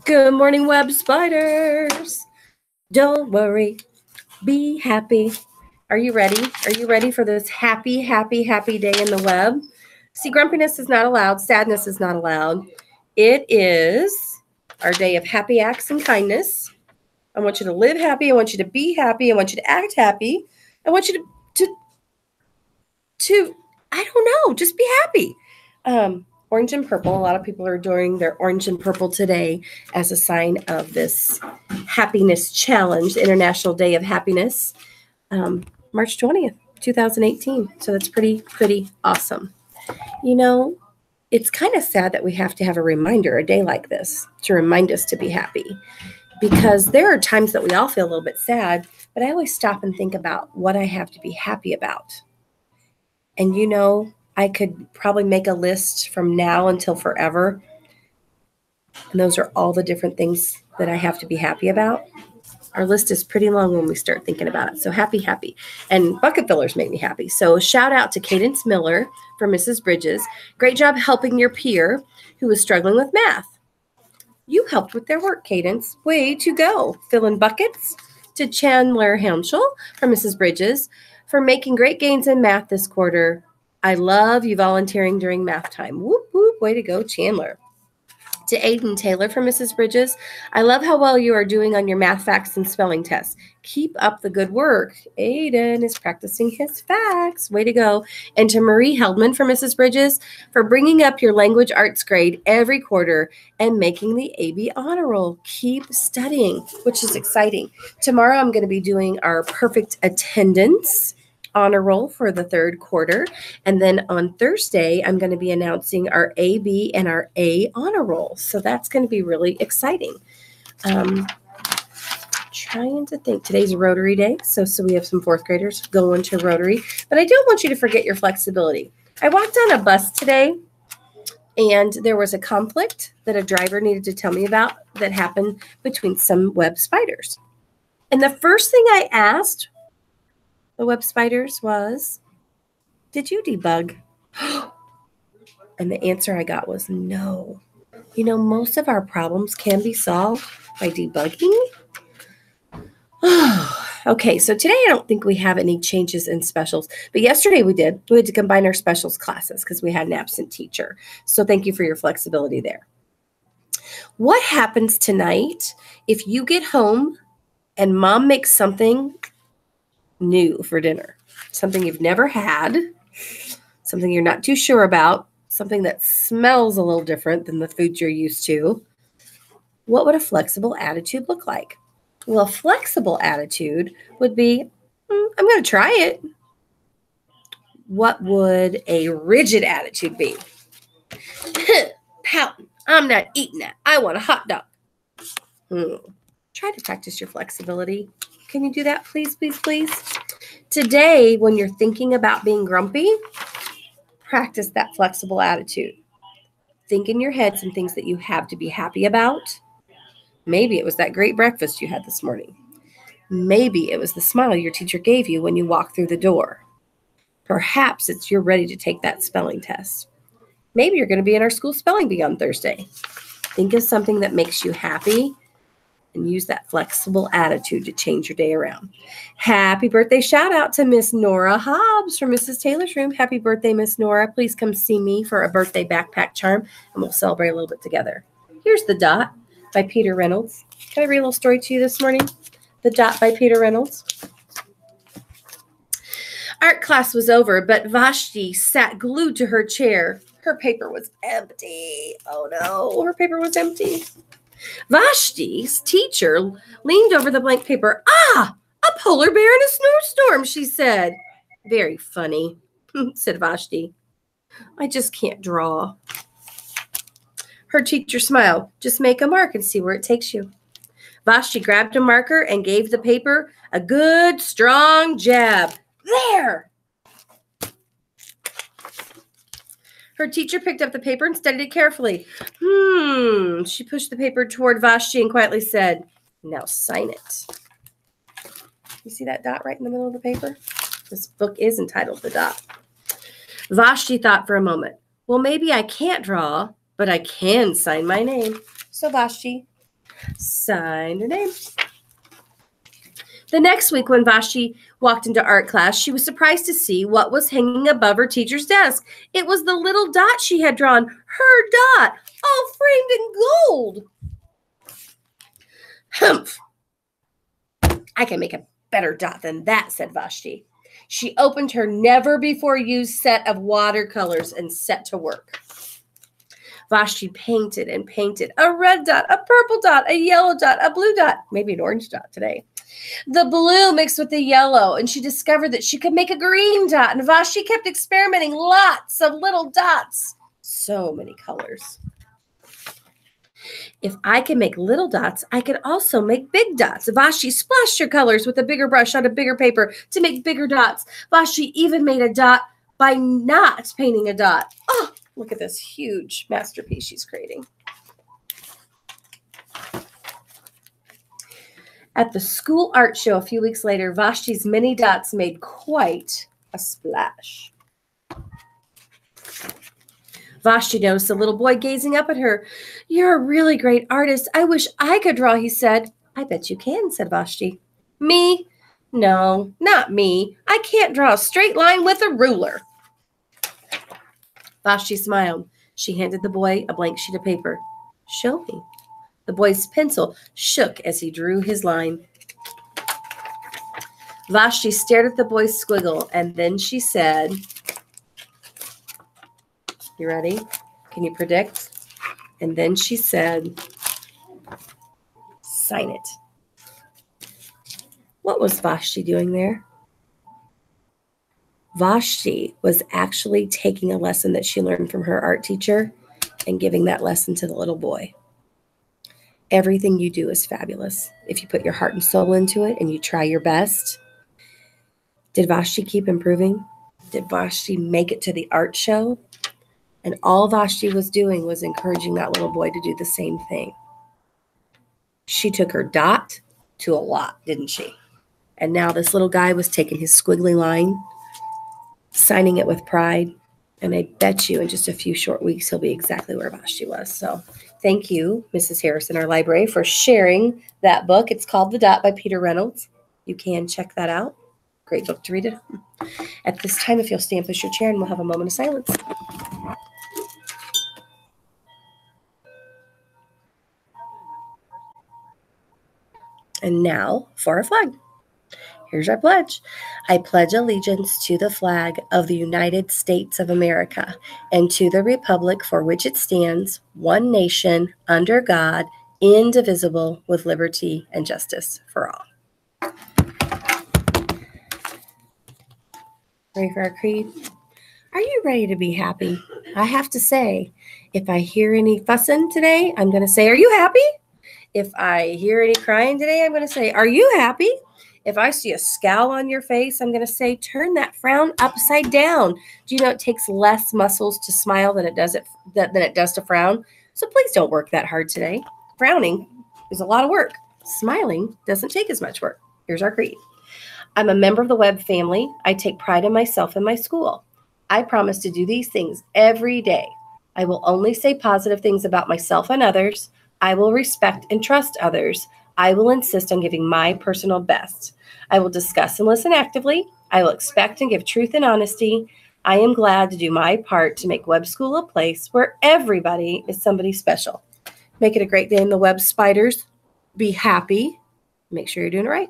Good morning, web spiders. Don't worry. Be happy. Are you ready? Are you ready for this happy, happy, happy day in the web? See, grumpiness is not allowed. Sadness is not allowed. It is our day of happy acts and kindness. I want you to live happy. I want you to be happy. I want you to act happy. I want you to I don't know, just be happy. Orange and purple. A lot of people are doing their orange and purple today as a sign of this happiness challenge, the International Day of Happiness, March 20th, 2018. So that's pretty awesome. You know, it's kind of sad that we have to have a reminder, a day like this, to remind us to be happy. Because there are times that we all feel a little bit sad, but I always stop and think about what I have to be happy about. And you know, I could probably make a list from now until forever. And those are all the different things that I have to be happy about. Our list is pretty long when we start thinking about it. So happy. And bucket fillers make me happy. So shout out to Cadence Miller for Mrs. Bridges. Great job helping your peer who was struggling with math. You helped with their work, Cadence. Way to go. Filling buckets. To Chandler Hamschel for Mrs. Bridges for making great gains in math this quarter. I love you volunteering during math time. Whoop, whoop. Way to go, Chandler. To Aiden Taylor from Mrs. Bridges, I love how well you are doing on your math facts and spelling tests. Keep up the good work. Aiden is practicing his facts. Way to go. And to Marie Heldman from Mrs. Bridges for bringing up your language arts grade every quarter and making the AB honor roll. Keep studying, which is exciting. Tomorrow I'm going to be doing our perfect attendance honor roll for the third quarter. And then on Thursday, I'm going to be announcing our AB and our A honor roll. So that's going to be really exciting. Trying to think. Today's Rotary Day. So we have some fourth graders going to Rotary. But I don't want you to forget your flexibility. I walked on a bus today and there was a conflict that a driver needed to tell me about that happened between some web spiders. And the first thing I asked the web spiders was, did you debug? And the answer I got was no. You know, most of our problems can be solved by debugging. Okay, so today I don't think we have any changes in specials, but yesterday we did. We had to combine our specials classes because we had an absent teacher. So thank you for your flexibility there. What happens tonight if you get home and mom makes something new for dinner, something you've never had, something you're not too sure about, something that smells a little different than the food you're used to? What would a flexible attitude look like? Well, a flexible attitude would be, I'm going to try it. What would a rigid attitude be? Pouting. I'm not eating that. I want a hot dog. Try to practice your flexibility. Can you do that, please, please, please? Today, when you're thinking about being grumpy, practice that flexible attitude. Think in your head some things that you have to be happy about. Maybe it was that great breakfast you had this morning. Maybe it was the smile your teacher gave you when you walked through the door. Perhaps it's you're ready to take that spelling test. Maybe you're going to be in our school spelling bee on Thursday. Think of something that makes you happy and use that flexible attitude to change your day around. Happy birthday shout out to Miss Nora Hobbs from Mrs. Taylor's room. Happy birthday, Miss Nora. Please come see me for a birthday backpack charm and we'll celebrate a little bit together. Here's The Dot by Peter Reynolds. Can I read a little story to you this morning? The Dot by Peter Reynolds. Art class was over, but Vashti sat glued to her chair. Her paper was empty. Oh no, her paper was empty. Vashti's teacher leaned over the blank paper. Ah, a polar bear in a snowstorm, she said. Very funny, said Vashti. I just can't draw. Her teacher smiled. Just make a mark and see where it takes you. Vashti grabbed a marker and gave the paper a good, strong jab. There! Her teacher picked up the paper and studied it carefully. She pushed the paper toward Vashti and quietly said, now sign it. You see that dot right in the middle of the paper? This book is entitled The Dot. Vashti thought for a moment. Well, maybe I can't draw, but I can sign my name. So Vashti Sign her name. The next week, when Vashti walked into art class, she was surprised to see what was hanging above her teacher's desk. It was the little dot she had drawn, her dot, all framed in gold. Humph! I can make a better dot than that, said Vashti. She opened her never-before-used set of watercolors and set to work. Vashti painted and painted a red dot, a purple dot, a yellow dot, a blue dot, maybe an orange dot today. The blue mixed with the yellow, and she discovered that she could make a green dot, and Vashti kept experimenting, lots of little dots, so many colors. If I can make little dots, I can also make big dots. Vashti splashed her colors with a bigger brush on a bigger paper to make bigger dots. Vashti even made a dot by not painting a dot. Oh, look at this huge masterpiece she's creating. At the school art show a few weeks later, Vashti's many dots made quite a splash. Vashti noticed a little boy gazing up at her. You're a really great artist. I wish I could draw, he said. I bet you can, said Vashti. Me? No, not me. I can't draw a straight line with a ruler. Vashti smiled. She handed the boy a blank sheet of paper. Show me. The boy's pencil shook as he drew his line. Vashti stared at the boy's squiggle, and then she said, you ready? Can you predict? And then she said, sign it. What was Vashti doing there? Vashti was actually taking a lesson that she learned from her art teacher and giving that lesson to the little boy. Everything you do is fabulous if you put your heart and soul into it and you try your best. Did Vashti keep improving? Did Vashti make it to the art show? And all Vashti was doing was encouraging that little boy to do the same thing. She took her dot to a lot, didn't she? And now this little guy was taking his squiggly line, signing it with pride. And I bet you in just a few short weeks, he'll be exactly where Vashti was. So thank you, Mrs. Harrison, our library, for sharing that book. It's called The Dot by Peter Reynolds. You can check that out. Great book to read it. At this time, if you'll stand, push your chair, and we'll have a moment of silence. And now for our flag. Here's our pledge. I pledge allegiance to the flag of the United States of America and to the republic for which it stands, one nation, under God, indivisible, with liberty and justice for all. Ready for our creed? Are you ready to be happy? I have to say, if I hear any fussing today, I'm going to say, are you happy? If I hear any crying today, I'm going to say, are you happy? If I see a scowl on your face, I'm going to say, turn that frown upside down. Do you know it takes less muscles to smile than it does to frown? So please don't work that hard today. Frowning is a lot of work. Smiling doesn't take as much work. Here's our creed. I'm a member of the Webb family. I take pride in myself and my school. I promise to do these things every day. I will only say positive things about myself and others. I will respect and trust others. I will insist on giving my personal best. I will discuss and listen actively. I will expect and give truth and honesty. I am glad to do my part to make Webb School a place where everybody is somebody special. Make it a great day in the Webb Spiders. Be happy. Make sure you're doing it right.